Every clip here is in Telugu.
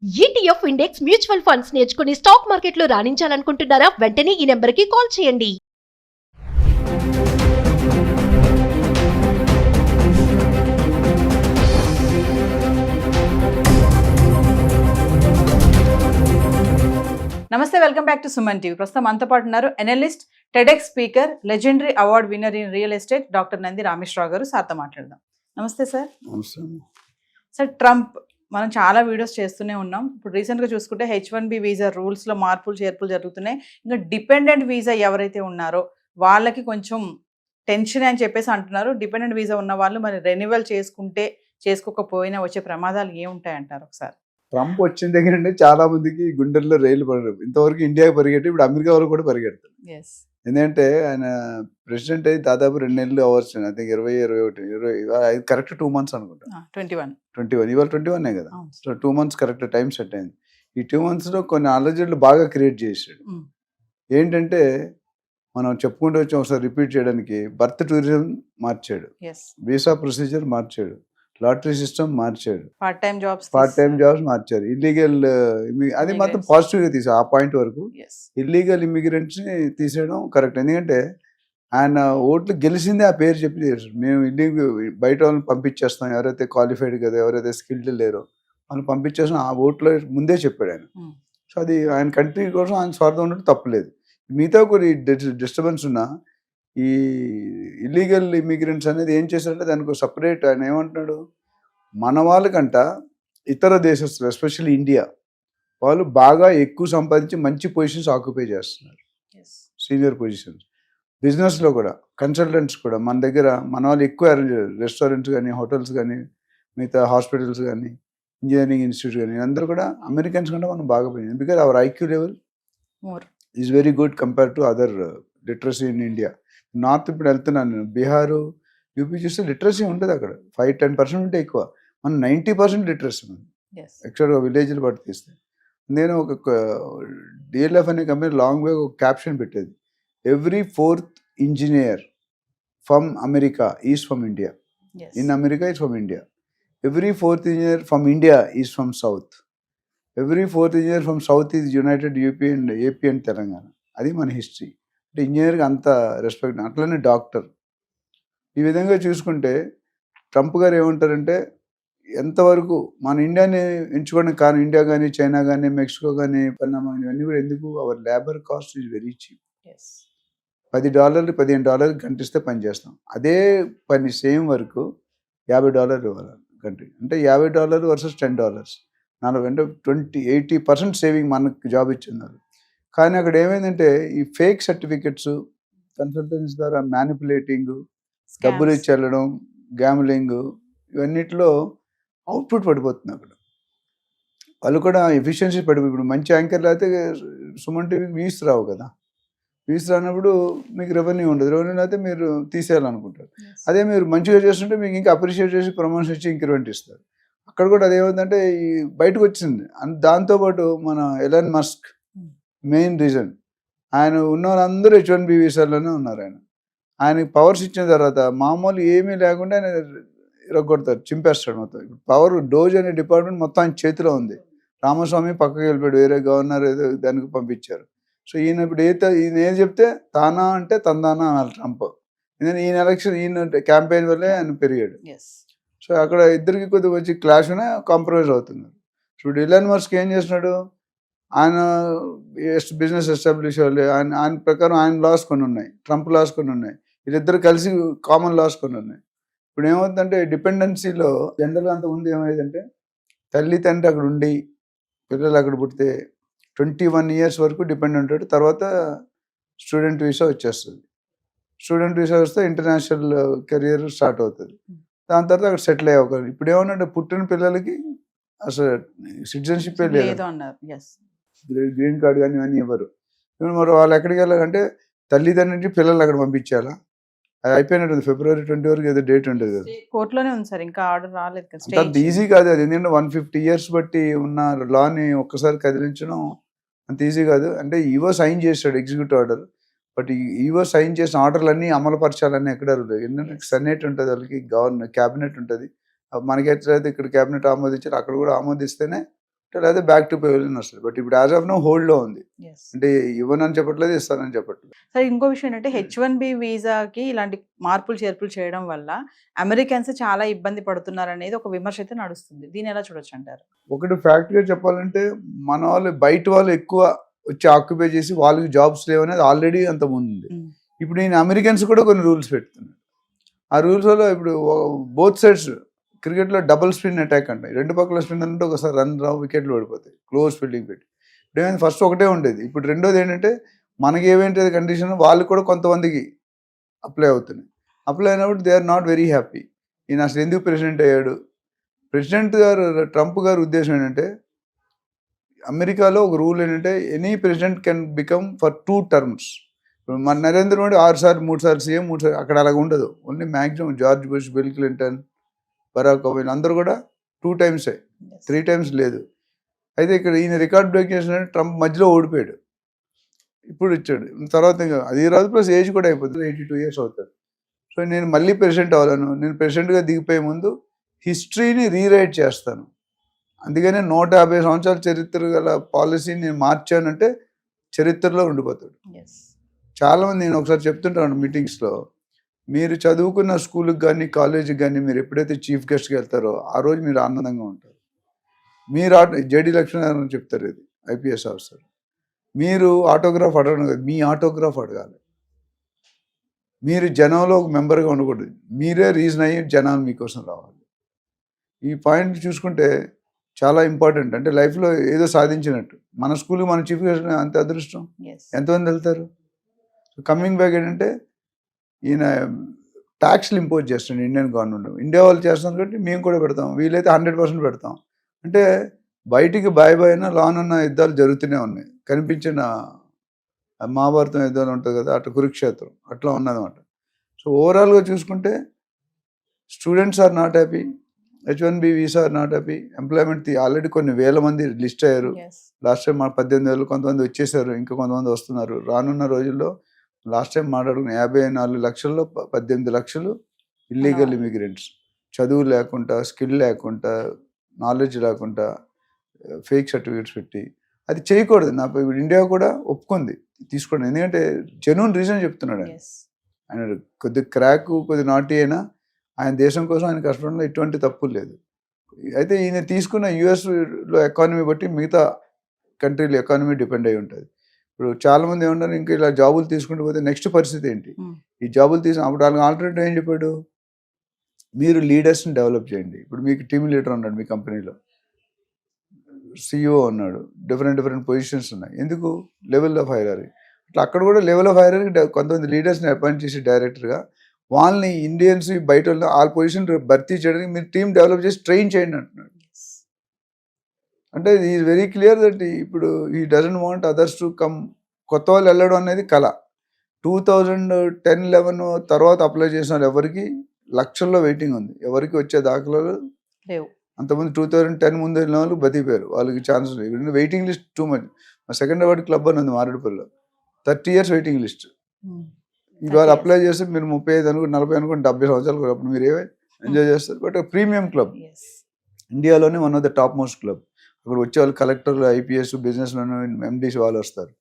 ఈటీఎఫ్ ఇండెక్స్ మ్యూచువల్ ఫండ్స్ నేర్చుకుని స్టాక్ మార్కెట్లో రాణించాలనుకుంటున్నారా? వెంటనే ఈ నెంబర్కి కాల్ చేయండి. నమస్తే, welcome back to Suman TV. ప్రస్తుతం మనతో పాటు ఉన్నారు analyst, TEDx speaker, legendary award winner in real estate doctor Nandi Rameshwar Rao గారు. సార్తో మాట్లాడదాం. నమస్తే సార్. సార్, ట్రంప్ మనం చాలా వీడియోస్ చేస్తూనే ఉన్నాం. ఇప్పుడు రీసెంట్గా చూసుకుంటే H1B వీసా రూల్స్లో మార్పులు చేర్పులు జరుగుతున్నాయి. ఇంకా డిపెండెంట్ వీసా ఎవరైతే ఉన్నారో వాళ్ళకి కొంచెం టెన్షన్ అని చెప్పేసి అంటున్నారు. డిపెండెంట్ వీసా ఉన్న వాళ్ళు మరి రెన్యువల్ చేసుకోకపోయినా వచ్చే ప్రమాదాలు ఏముంటాయి అంటారు ఒకసారి? ట్రంప్ వచ్చిన దగ్గర నుండి చాలా మందికి గుండెల్లో రైలు పడరు. ఇంతవరకు ఇండియాకి పరిగెట్టి ఇప్పుడు అమెరికా వరకు కూడా పరిగెడతారు. ఎందుకంటే ఆయన ప్రెసిడెంట్ అయ్యి దాదాపు 2 నెలలు hours, I think 20 correct 2 months అనుకుంటా. 21 ఇవాళ 21 కదా. So 2 months correct time set అయింది. ఈ 2 months లో కొన్ని అలజడులు బాగా క్రియేట్ చేసాడు. ఏంటంటే మనం చెప్పుకుంటూ వచ్చి ఒకసారి రిపీట్ చేయడానికి, బర్త్ టూరిజం మార్చాడు, వీసా ప్రొసీజర్ మార్చాడు, లాటరీ సిస్టమ్ మార్చాడు, పార్ట్ టైం జాబ్స్ మార్చారు, ఇల్లీగల్ అది మాత్రం పాజిటివ్ గా తీసాడు. ఆ పాయింట్ వరకు ఇల్లీగల్ ఇమిగ్రెంట్స్ ని తీసేయడం కరెక్ట్. ఎందుకంటే ఆయన ఓట్లు గెలిచిందే ఆ పేరు చెప్పి చేశారు. మేము ఇల్లీగల్ బయట వాళ్ళని పంపించేస్తాం, ఎవరైతే క్వాలిఫైడ్ కదా, ఎవరైతే స్కిల్డ్ లేరో వాళ్ళని పంపించేస్తాం, ఆ ఓట్లో ముందే చెప్పాడు ఆయన. సో అది ఆయన కంట్రీ కోసం ఆయన స్వార్థం ఉన్నట్టు తప్పలేదు. మిగతా కొన్ని డిస్టర్బెన్స్ ఉన్నా ఈ ఇల్లీగల్ ఇమిగ్రెంట్స్ అనేది ఏం చేశారంటే దానికి సపరేట్ ఆయన ఏమంటున్నాడు, మన వాళ్ళకంట ఇతర దేశస్తులు ఎస్పెషల్లీ ఇండియా వాళ్ళు బాగా ఎక్కువ సంపాదించి మంచి పొజిషన్స్ ఆక్యుపై చేస్తున్నారు, సీనియర్ పొజిషన్స్. బిజినెస్లో కూడా కన్సల్టెంట్స్ కూడా మన దగ్గర మన వాళ్ళు ఎక్కువ అరేంజ్, రెస్టారెంట్స్ కానీ, హోటల్స్ కానీ, మిగతా హాస్పిటల్స్ కానీ, ఇంజనీరింగ్ ఇన్స్టిట్యూట్ కానీ, అందరూ కూడా అమెరికన్స్ కంటే మనం బాగా పోయింది. Because our IQ level is very good compare to other literacy in India. North ఇప్పుడు వెళ్తున్నాను నేను, బీహారు, యూపీ చూస్తే లిటరసీ ఉంటుంది అక్కడ 5-10% ఉంటే ఎక్కువ. మనం 90% లిటరసీ ఉంది యాక్చువల్గా విలేజ్లు బట్టి తీస్తే. నేను ఒక డిఎల్ఎఫ్ అనే కంపెనీ లాంగ్ వే ఒక క్యాప్షన్ పెట్టేది, every 4th engineer from America is from India, in America is from India. Every 4th engineer from India is from south, every 4th engineer from south is United UP and AP and Telangana. అది మన హిస్టరీ. అంటే ఇంజనీర్కి అంత రెస్పెక్ట్. అట్లనే డాక్టర్. ఈ విధంగా చూసుకుంటే ట్రంప్ గారు ఏమంటారంటే, ఎంతవరకు మన ఇండియాని ఎంచుకోవడానికి కారణం ఇండియా కానీ, చైనా కానీ, మెక్సికో కానీ, పనామా ఇవన్నీ కూడా ఎందుకు, our labour cost is very cheap. $10 $15 గంట ఇస్తే పని చేస్తాం. అదే పని సేమ్ వర్క్ $50 ఇవ్వాలి గంట. అంటే $50 వర్సెస్ $10, 40 అంటే 80% సేవింగ్ మనకు జాబ్ ఇచ్చిన్నారు. కానీ అక్కడ ఏమైందంటే ఈ ఫేక్ సర్టిఫికెట్స్, కన్సల్టెన్సీ ద్వారా మ్యానిపులేటింగ్, డబ్బులు ఇచ్చి వెళ్ళడం, గ్యామ్లింగ్, ఇవన్నిటిలో అవుట్పుట్ పడిపోతుంది. అక్కడ వాళ్ళు కూడా ఎఫిషియన్సీ పడిపోయి, ఇప్పుడు మంచి యాంకర్లు అయితే సుమన్ టీవీకి వ్యూస్ రావు కదా, వ్యూస్ రానప్పుడు మీకు రెవెన్యూ ఉండదు, రెవెన్యూ అయితే మీరు తీసేయాలనుకుంటారు. అదే మీరు మంచిగా చేస్తుంటే మీకు ఇంకా అప్రిషియేట్ చేసి ప్రమోషన్ ఇచ్చి ఇంక్రిమెంట్ ఇస్తారు. అక్కడ కూడా అదేమవుతుందంటే ఈ బయటకు వచ్చింది. దాంతోపాటు మన ఎలాన్ మస్క్ మెయిన్ రీజన్, ఆయన ఉన్న వాళ్ళందరూ H1B వీసాల్లోనే ఉన్నారు. ఆయనకి పవర్స్ ఇచ్చిన తర్వాత మామూలు ఏమీ లేకుండా ఆయన ఇరగొడతారు, చింపేస్తాడు మొత్తం. పవర్ డోజ్ అనే డిపార్ట్మెంట్ మొత్తం ఆయన చేతిలో ఉంది. రామస్వామి పక్కకి వెళ్ళిపోయాడు, వేరే గవర్నర్ ఏదో దానికి పంపించారు. సో ఈయన ఇప్పుడు ఈయన ఏం చెప్తే తానా అంటే తందానా అనాలి ట్రంప్. ఎందుకంటే ఈయన ఎలక్షన్, ఈయన క్యాంపెయిన్ వల్లే ఆయన పెరిగాడు. సో అక్కడ ఇద్దరికి కొద్దిగా వచ్చి క్లాష్ అనే కాంప్రమైజ్ అవుతున్నారు. ఇప్పుడు ఎలాన్ మస్క్ ఏం చేస్తున్నాడు, ఆయన బిజినెస్ ఎస్టాబ్లిష్ అవ్వాలి, ఆయన ప్రకారం ఆయన లాస్ కొన్ని ఉన్నాయి, ట్రంప్ లాస్ కొన్ని ఉన్నాయి, వీళ్ళిద్దరు కలిసి కామన్ లాస్ కొన్ని ఉన్నాయి. ఇప్పుడు ఏమవుతుందంటే డిపెండెన్సీలో జనరల్గా అంత ముందు ఏమైందంటే తల్లి తండ్రి అక్కడ ఉండి పిల్లలు అక్కడ పుడితే 21 years వరకు డిపెండ్ ఉంటాడు. తర్వాత స్టూడెంట్ వీసా వచ్చేస్తుంది. స్టూడెంట్ వీసా వస్తే ఇంటర్నేషనల్ కెరియర్ స్టార్ట్ అవుతుంది. దాని తర్వాత అక్కడ సెటిల్ అయ్యే అవకాశం. ఇప్పుడు ఏమన్నా పుట్టిన పిల్లలకి అసలు సిటిజన్షిప్ లేదు, గ్రీన్ కార్డు కానీ ఇవన్నీ ఇవ్వరు. మరి వాళ్ళు ఎక్కడికి వెళ్ళాలంటే తల్లిదండ్రుల పిల్లలు అక్కడ పంపించాలా? అది అయిపోయినట్టుంది, February 20 వరకు ఏదో డేట్ ఉంటుంది కదా, కోర్టులోనే ఉంది సార్, ఇంకా ఆర్డర్ రాలేదు. అంత ఈజీ కాదు అది. ఎందుకంటే 150 years బట్టి ఉన్న లాని ఒక్కసారి కదిలించడం అంత ఈజీ కాదు. అంటే ఈవో సైన్ చేస్తాడు executive order, but EO sign చేసిన ఆర్డర్లన్నీ అమలు పరచాలని ఎక్కడ లేదు. ఎందుకంటే సెనేట్ ఉంటుంది, వాళ్ళకి క్యాబినెట్ ఉంటుంది. మనకి ఎట్లయితే ఇక్కడ క్యాబినెట్ ఆమోదించారు అక్కడ కూడా ఆమోదిస్తేనే లేదా బ్యాక్ టు పెవిలియన్ వస్తుంది. బట్ ఇప్పుడు యాజ్ ఆఫ్ నో హోల్డ్లో ఉంది. Yes. అంటే ఇవ్వనని చెప్పట్లేదు, ఇస్తానని చెప్పట్లేదు. సరే, ఇంకో విషయం ఏంటంటే H1B వీసాకి ఇలాంటి మార్పులు చేర్పులు చేయడం వల్ల అమెరికన్స్ చాలా ఇబ్బంది పడుతున్నారు అనేది ఒక విమర్శ అయితే నడుస్తుంది. దీన్ని ఎలా చూడొచ్చు అంటారు? ఒకటి ఫ్యాక్ట్గా చెప్పాలంటే మన వాళ్ళు బయట వాళ్ళు ఎక్కువ వచ్చి ఆక్యుపై చేసి వాళ్ళకి జాబ్స్ లేవనేది ఆల్రెడీ అంత ముందు ఉంది. ఇప్పుడు నేను అమెరికన్స్ కూడా కొన్ని రూల్స్ పెడుతున్నాను. ఆ రూల్స్ వల్ల ఇప్పుడు బోత్ సైడ్స్ క్రికెట్లో డబుల్ స్పిన్ అటాక్ అంటాయి. రెండు పక్కల స్పిన్ అంటే ఒకసారి రన్ రావు, వికెట్లు పడిపోతాయి, క్లోజ్ ఫీల్డింగ్ పెట్టి. ఇప్పుడు ఏమైంది, ఫస్ట్ ఒకటే ఉండేది, ఇప్పుడు రెండోది ఏంటంటే మనకి ఏమేంటి కండిషన్ వాళ్ళు కూడా కొంతమందికి అప్లై అవుతున్నాయి. అప్లై అయినప్పుడు they are not very happy. ఈయన అసలు ఎందుకు ప్రెసిడెంట్ అయ్యాడు? ప్రెసిడెంట్ గారు ట్రంప్ గారి ఉద్దేశం ఏంటంటే అమెరికాలో ఒక రూల్ ఏంటంటే any president can become for 2 terms. మన నరేంద్ర మోడీ 6 సార్లు 3 సార్లు సీఎం, 3 సార్లు, అక్కడ అలాగ ఉండదు. Only maximum George Bush, Bill Clinton, Barack Obama అందరూ కూడా 2 times, 3 times లేదు. అయితే ఇక్కడ ఈయన రికార్డ్ బ్రేక్ చేసిన ట్రంప్ మధ్యలో ఓడిపోయాడు, ఇప్పుడు ఇచ్చాడు. తర్వాత ఇంకా అది రాదు, ప్లస్ ఏజ్ కూడా అయిపోతుంది, 82 years అవుతాడు. సో నేను మళ్ళీ ప్రెసిడెంట్ అవ్వాలను, నేను ప్రెసిడెంట్గా దిగిపోయే ముందు హిస్టరీని రీరైట్ చేస్తాను, అందుకనే 150 సంవత్సరాల చరిత్ర గల పాలసీని నేను మార్చానంటే చరిత్రలో ఉండిపోతాడు. చాలామంది నేను ఒకసారి చెప్తుంటాను మీటింగ్స్లో, మీరు చదువుకున్న స్కూల్కి కానీ కాలేజీకి కానీ మీరు ఎప్పుడైతే చీఫ్ గెస్ట్కి వెళ్తారో ఆ రోజు మీరు ఆనందంగా ఉంటారు. మీరు జేడి లక్ష్మీనారాయణ చెప్తారు, ఇది ఐపీఎస్ ఆఫీసర్, మీరు ఆటోగ్రాఫ్ అడగడం కాదు, మీ ఆటోగ్రాఫ్ అడగాలి. మీరు జనంలో ఒక మెంబర్గా ఉండకూడదు, మీరే రీజన్ అయ్యి జనాలు మీకోసం రావాలి. ఈ పాయింట్ చూసుకుంటే చాలా ఇంపార్టెంట్. అంటే లైఫ్లో ఏదో సాధించినట్టు. మన స్కూల్కి మన చీఫ్ గెస్ట్ అంత అదృష్టం ఎంతమంది వెళ్తారు? కమింగ్ బ్యాక్ ఏంటంటే ఈయన ట్యాక్స్లు ఇంపోజ్ చేస్తాడు ఇండియన్ గవర్నమెంట్. ఇండియా వాళ్ళు చేస్తాం కాబట్టి మేము కూడా పెడతాం, వీలైతే 100% పెడతాం. అంటే బయటికి బాయ్ అయినా లాన్ ఉన్న యుద్ధాలు జరుగుతూనే ఉన్నాయి. కనిపించిన మహాభారతం యుద్ధాలు ఉంటుంది కదా, అట్లా కురుక్షేత్రం అట్లా ఉన్నదన్నమాట. సో ఓవరాల్గా చూసుకుంటే students are not happy, H1B visa are not happy, employment already కొన్ని వేల మంది లిస్ట్ అయ్యారు. లాస్ట్ టైం 18,000 కొంతమంది వచ్చేసారు, ఇంకా కొంతమంది వస్తున్నారు. రానున్న రోజుల్లో లాస్ట్ టైం మాట్లాడుకున్న 54 లక్షల్లో 18 లక్షలు ఇల్లీగల్ ఇమిగ్రెంట్స్, చదువు లేకుండా, స్కిల్ లేకుండా, నాలెడ్జ్ లేకుండా, ఫేక్ సర్టిఫికేట్స్ పెట్టి. అది చేయకూడదు. నాకు ఇప్పుడు ఇండియా కూడా ఒప్పుకుంది తీసుకోండి, ఎందుకంటే జెన్యూన్ రీజన్ చెప్తున్నాడు ఆయన కొద్ది క్రాక్, కొద్ది నాటి అయినా ఆయన దేశం కోసం ఆయన కష్టపడంలో ఎటువంటి తప్పు లేదు. అయితే ఈయన తీసుకున్న యుఎస్లో ఎకానమీ బట్టి మిగతా కంట్రీల ఎకానమీ డిపెండ్ అయి ఉంటుంది. ఇప్పుడు చాలామంది ఏమంటారు, ఇంకా ఇలా జాబులు తీసుకుంటూ పోతే నెక్స్ట్ పరిస్థితి ఏంటి? ఈ జాబులు అప్పుడు వాళ్ళకి ఆల్టర్నేటివ్ ఏం చెప్పాడు, మీరు లీడర్స్ని డెవలప్ చేయండి. ఇప్పుడు మీకు టీమ్ లీడర్ ఉన్నాడు మీ కంపెనీలో, సిఇఓ ఉన్నాడు, డిఫరెంట్ పొజిషన్స్ ఉన్నాయి. ఎందుకు? Level of hierarchy. అట్లా అక్కడ కూడా లెవెల్ ఆఫ్ హైరారీ కొంతమంది లీడర్స్ని అపాయింట్ చేసి డైరెక్టర్గా వాళ్ళని ఇండియన్స్ బయట ఆ పొజిషన్ భర్తీ చేయడానికి మీరు టీం డెవలప్ చేసి ట్రైన్ చేయండి అంటున్నాడు. అంటే ఈజ్ వెరీ క్లియర్ దట్ ఇప్పుడు ఈ doesn't want others to come. కొత్త వాళ్ళు వెళ్ళడం అనేది కళ. 2010-11 తర్వాత అప్లై చేసిన వాళ్ళు ఎవరికి లక్షల్లో వెయిటింగ్ ఉంది, ఎవరికి వచ్చే దాఖలాలు లేవు. అంతమంది 2010 ముందు వెళ్ళిన వాళ్ళు బతికిపోయారు, వాళ్ళకి ఛాన్స్ లేదు. Waiting list too much. మా సెకండ్ అవార్డు క్లబ్ అని ఉంది మారేడుపల్లిలో, 30 years వెయిటింగ్ లిస్ట్. ఇవాళ అప్లై చేస్తే మీరు 35 అనుకోండి, 40 అనుకోండి, 70 సంవత్సరాలు అప్పుడు మీరు ఏవే ఎంజాయ్ చేస్తారు. బట్ ప్రీమియం క్లబ్, ఇండియాలోనే one of the top most club. అక్కడ వచ్చే వాళ్ళు కలెక్టర్లు, ఐపీఎస్, బిజినెస్ మెన్, ఎండీస్ వాళ్ళు వస్తారు.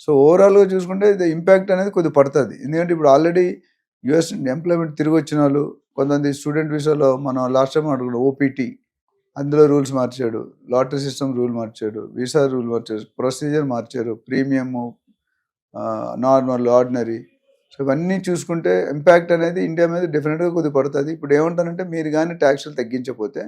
సో ఓవరాల్గా చూసుకుంటే ఇది ఇంపాక్ట్ అనేది కొద్దిగా పడుతుంది. ఎందుకంటే ఇప్పుడు ఆల్రెడీ యుఎస్ ఎంప్లాయ్మెంట్ తిరిగి వచ్చిన వాళ్ళు, కొంతమంది స్టూడెంట్ వీసాలో మనం లాస్ట్ టైం అడుగుతాం ఓపీటీ, అందులో రూల్స్ మార్చాడు, లాటరీ సిస్టమ్ రూల్ మార్చాడు, వీసా రూల్ మార్చాడు, ప్రొసీజర్ మార్చారు, ప్రీమియము, నార్మల్, ఆర్డినరీ. సో ఇవన్నీ చూసుకుంటే ఇంపాక్ట్ అనేది ఇండియా మీద డెఫినెట్గా కొద్దిగా పడుతుంది. ఇప్పుడు ఏమంటారంటే మీరు కానీ ట్యాక్స్లు తగ్గించకపోతే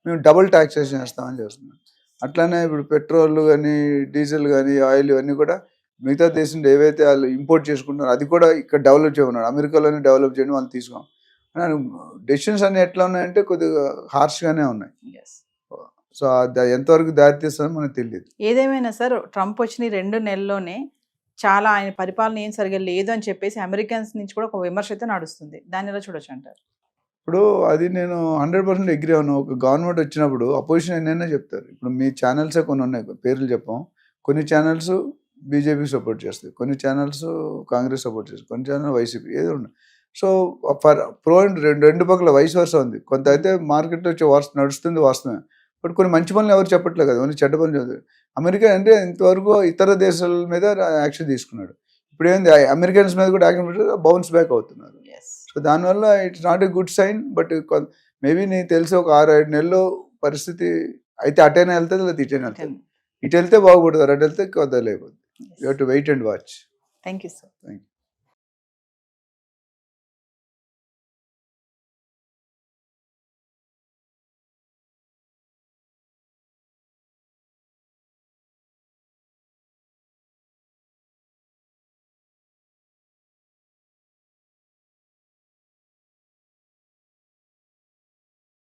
మేము డబుల్ ట్యాక్సేషన్ చేస్తామని చేస్తున్నాం. అట్లానే ఇప్పుడు పెట్రోల్ కానీ, డీజిల్ కానీ, ఆయిల్ ఇవన్నీ కూడా మిగతా దేశంలో ఏవైతే వాళ్ళు ఇంపోర్ట్ చేసుకుంటున్నారో అది కూడా ఇక్కడ డెవలప్ చేయమన్నాడు. అమెరికాలోనే డెవలప్ చేయడం వాళ్ళు తీసుకోం. డెసిషన్స్ అన్నీ ఎట్లా ఉన్నాయంటే కొద్దిగా హార్ష్గానే ఉన్నాయి. సో ఎంతవరకు దారితీస్తుందో మనకు తెలియదు. ఏదేమైనా సార్, ట్రంప్ వచ్చిన 2 నెలల్లోనే చాలా ఆయన పరిపాలన ఏం సరిగా లేదు అని చెప్పేసి అమెరికన్స్ నుంచి కూడా ఒక విమర్శ అయితే నడుస్తుంది. దాన్ని ఎలా చూడొచ్చు అంటారు? ఇప్పుడు అది నేను 100% అగ్రీ అవును. ఒక గవర్నమెంట్ వచ్చినప్పుడు అపోజిషన్ ఎన్నైనా చెప్తారు. ఇప్పుడు మీ ఛానల్సే కొన్ని ఉన్నాయి, పేర్లు చెప్పాం. కొన్ని ఛానల్స్ బీజేపీకి సపోర్ట్ చేస్తాయి, కొన్ని ఛానల్స్ కాంగ్రెస్ సపోర్ట్ చేస్తాయి, కొన్ని ఛానల్ వైసీపీ, ఏదో ఉన్నాయి. సో ఫర్ ప్రో అండ్ రెండు పక్కల వయసు వరుస ఉంది. కొంత అయితే మార్కెట్లో వచ్చే నడుస్తుంది వాస్తవమే. బట్ కొన్ని మంచి పనులు ఎవరు చెప్పట్లేదు కదా, ఓన్లీ చెడ్డ పనులు చెప్తారు. అమెరికా అంటే ఇంతవరకు ఇతర దేశాల మీద యాక్షన్ తీసుకున్నాడు, ఇప్పుడు ఏంది అమెరికన్స్ మీద కూడా యాక్షన్ బౌన్స్ బ్యాక్ అవుతున్నారు. సో దానివల్ల it's not a good sign. But maybe నీకు తెలిసి ఒక 6-7 నెలల్లో పరిస్థితి అయితే అటైనా వెళ్తుంది, లేదా ఇటైనా వెళ్తుంది. ఇటు వెళ్తే బాగుపడతారు, అటు వెళ్తే కొద్దిగా లేకపోతే. You have to wait and watch. Thank you sir. Thank you.